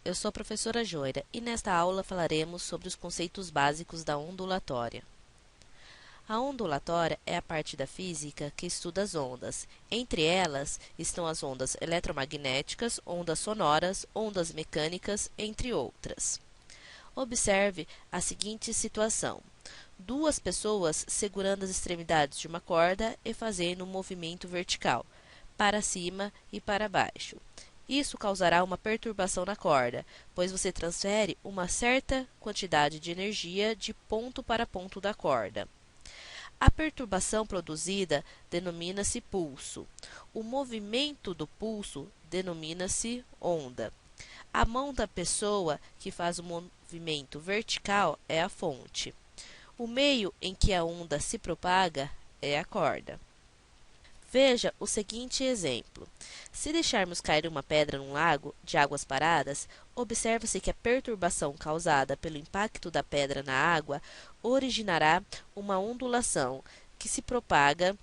eu sou a professora Joira e nesta aula falaremos sobre os conceitos básicos da ondulatória. A ondulatória é a parte da física que estuda as ondas. Entre elas estão as ondas eletromagnéticas, ondas sonoras, ondas mecânicas, entre outras. Observe a seguinte situação: duas pessoas segurando as extremidades de uma corda e fazendo um movimento vertical, para cima e para baixo. Isso causará uma perturbação na corda, pois você transfere uma certa quantidade de energia de ponto para ponto da corda. A perturbação produzida denomina-se pulso. O movimento do pulso denomina-se onda. A mão da pessoa que faz o movimento vertical é a fonte. O meio em que a onda se propaga é a corda. Veja o seguinte exemplo. Se deixarmos cair uma pedra num lago de águas paradas, observa-se que a perturbação causada pelo impacto da pedra na água originará uma ondulação que se propaga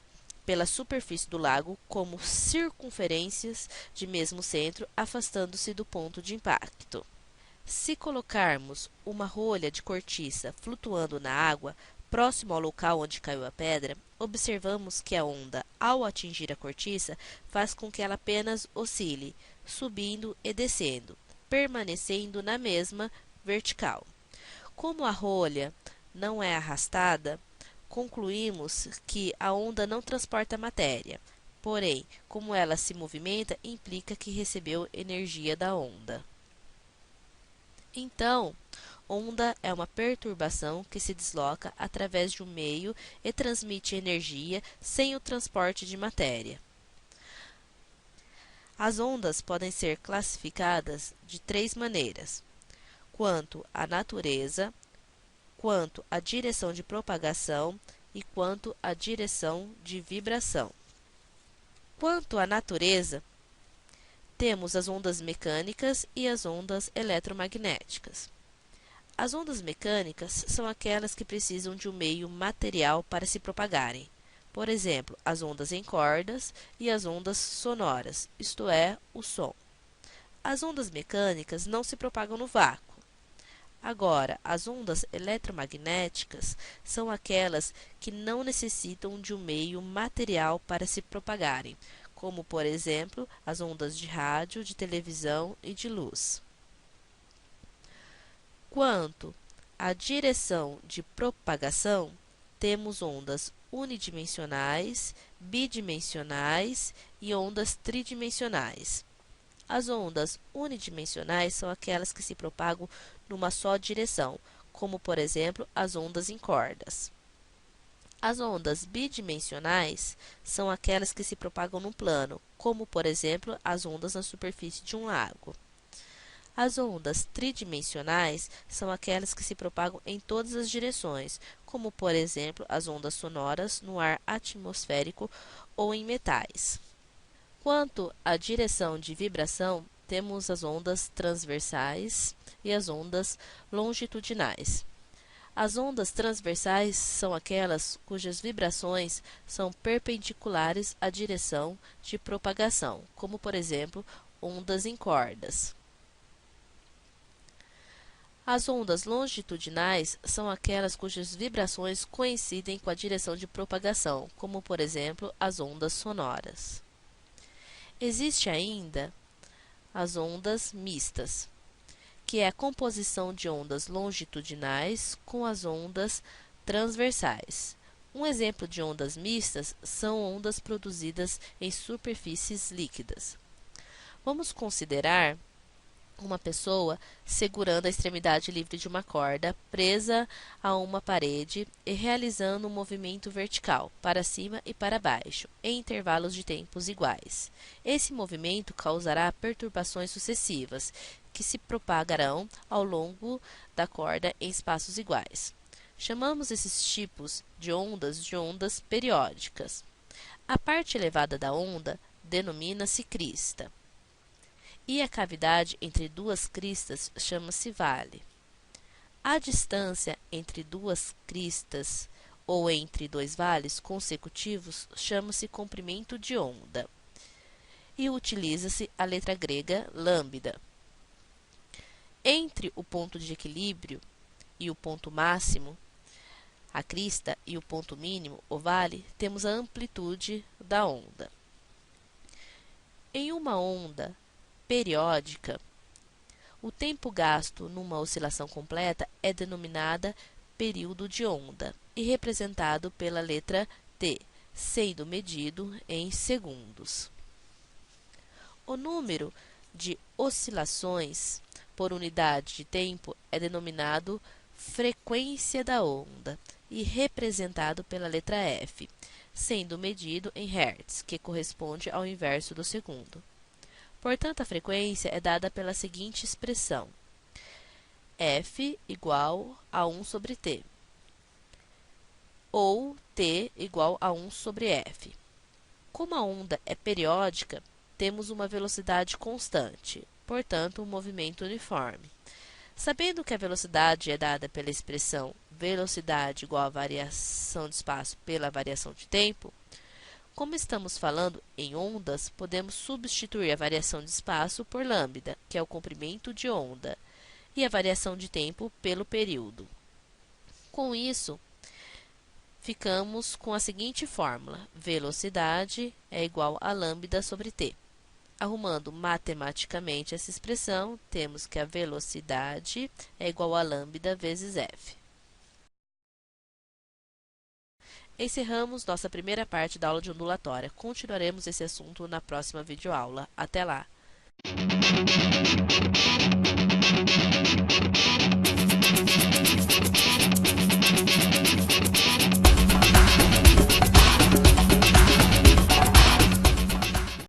pela superfície do lago como circunferências de mesmo centro, afastando-se do ponto de impacto. Se colocarmos uma rolha de cortiça flutuando na água, próximo ao local onde caiu a pedra, observamos que a onda, ao atingir a cortiça, faz com que ela apenas oscile, subindo e descendo, permanecendo na mesma vertical. Como a rolha não é arrastada, concluímos que a onda não transporta matéria. Porém, como ela se movimenta, implica que recebeu energia da onda. Então, onda é uma perturbação que se desloca através de um meio e transmite energia sem o transporte de matéria. As ondas podem ser classificadas de três maneiras: quanto à natureza, quanto à direção de propagação e quanto à direção de vibração. Quanto à natureza, temos as ondas mecânicas e as ondas eletromagnéticas. As ondas mecânicas são aquelas que precisam de um meio material para se propagarem. Por exemplo, as ondas em cordas e as ondas sonoras, isto é, o som. As ondas mecânicas não se propagam no vácuo. Agora, as ondas eletromagnéticas são aquelas que não necessitam de um meio material para se propagarem, como, por exemplo, as ondas de rádio, de televisão e de luz. Quanto à direção de propagação, temos ondas unidimensionais, bidimensionais e ondas tridimensionais. As ondas unidimensionais são aquelas que se propagam numa só direção, como, por exemplo, as ondas em cordas. As ondas bidimensionais são aquelas que se propagam num plano, como, por exemplo, as ondas na superfície de um lago. As ondas tridimensionais são aquelas que se propagam em todas as direções, como, por exemplo, as ondas sonoras no ar atmosférico ou em metais. Quanto à direção de vibração, temos as ondas transversais e as ondas longitudinais. As ondas transversais são aquelas cujas vibrações são perpendiculares à direção de propagação, como, por exemplo, ondas em cordas. As ondas longitudinais são aquelas cujas vibrações coincidem com a direção de propagação, como, por exemplo, as ondas sonoras. Existe ainda as ondas mistas, que é a composição de ondas longitudinais com as ondas transversais. Um exemplo de ondas mistas são ondas produzidas em superfícies líquidas. Vamos considerar uma pessoa segurando a extremidade livre de uma corda presa a uma parede e realizando um movimento vertical para cima e para baixo, em intervalos de tempos iguais. Esse movimento causará perturbações sucessivas, que se propagarão ao longo da corda em espaços iguais. Chamamos esses tipos de ondas periódicas. A parte elevada da onda denomina-se crista, e a cavidade entre duas cristas chama-se vale. A distância entre duas cristas ou entre dois vales consecutivos chama-se comprimento de onda, e utiliza-se a letra grega lambda. Entre o ponto de equilíbrio e o ponto máximo, a crista, e o ponto mínimo, o vale, temos a amplitude da onda. Em uma onda periódica, o tempo gasto numa oscilação completa é denominada período de onda e representado pela letra T, sendo medido em segundos. O número de oscilações por unidade de tempo é denominado frequência da onda e representado pela letra F, sendo medido em Hz, que corresponde ao inverso do segundo. Portanto, a frequência é dada pela seguinte expressão: F igual a 1 sobre T, ou T igual a 1 sobre F. Como a onda é periódica, temos uma velocidade constante, portanto, um movimento uniforme. Sabendo que a velocidade é dada pela expressão velocidade igual a variação de espaço pela variação de tempo, como estamos falando em ondas, podemos substituir a variação de espaço por lambda, que é o comprimento de onda, e a variação de tempo pelo período. Com isso, ficamos com a seguinte fórmula: velocidade é igual a lambda sobre t. Arrumando matematicamente essa expressão, temos que a velocidade é igual a lambda vezes f. Encerramos nossa primeira parte da aula de ondulatória. Continuaremos esse assunto na próxima videoaula. Até lá!